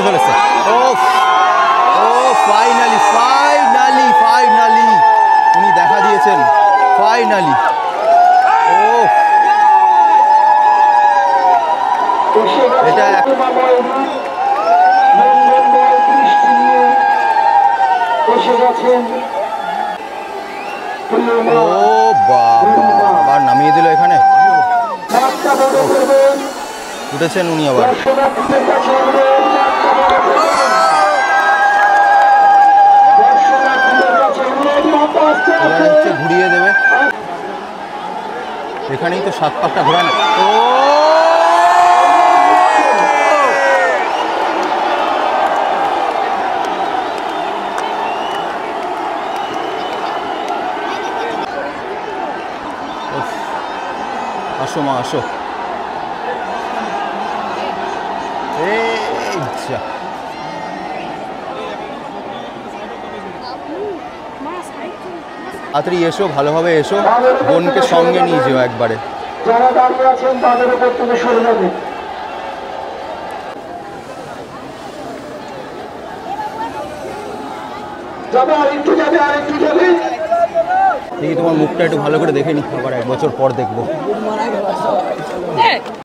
হতে চলেছে। ও ও finally finally finally উনি দেখা দিয়েছেন ফাইনালি। ও এটা ও বাবা আবার নামিয়ে দিল এখানে। উঠেছেন উনি আবার। হচ্ছে ঘুরিয়ে দেবে, এখানেই তো 7 পাকটা ঘোরানো। ও আসো মা আসো। তাড়াতাড়ি এসো, ভালোভাবে এসো, বোনকে সঙ্গে নিয়ে যেও একবারে। যারা দাঁড়িয়ে আছেন তাদের উপর থেকে সরে যাবে। যাবে আরেকটু যাবে আরেকটু যাবে। দেখি তোমার মুখটা একটু ভালো করে দেখে নি, আবার 1 বছর পর দেখবো।